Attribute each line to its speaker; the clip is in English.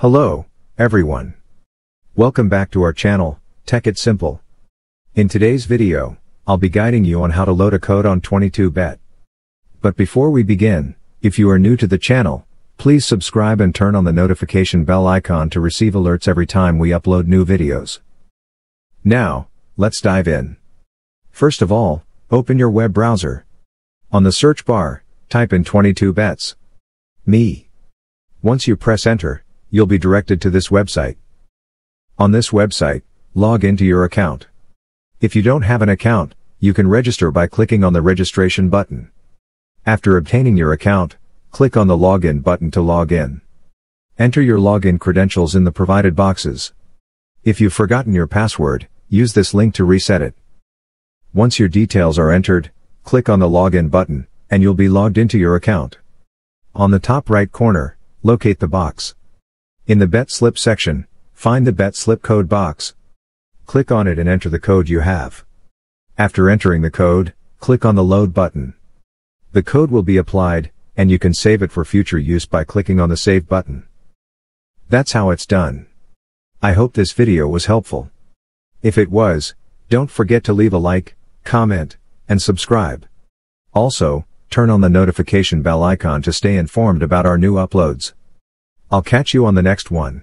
Speaker 1: Hello, everyone. Welcome back to our channel, Tech It Simple. In today's video, I'll be guiding you on how to load a code on 22-bet. But before we begin, if you are new to the channel, please subscribe and turn on the notification bell icon to receive alerts every time we upload new videos. Now, let's dive in. First of all, open your web browser. On the search bar, type in 22bets. Me. Once you press enter, you'll be directed to this website. On this website, log into your account. If you don't have an account, you can register by clicking on the registration button. After obtaining your account, click on the login button to log in. Enter your login credentials in the provided boxes. If you've forgotten your password, use this link to reset it. Once your details are entered, click on the login button, and you'll be logged into your account. On the top right corner, locate the box. In the bet slip section, find the bet slip code box. Click on it and enter the code you have. After entering the code, click on the load button. The code will be applied, and you can save it for future use by clicking on the save button. That's how it's done. I hope this video was helpful. If it was, don't forget to leave a like, comment, and subscribe. Also, turn on the notification bell icon to stay informed about our new uploads. I'll catch you on the next one.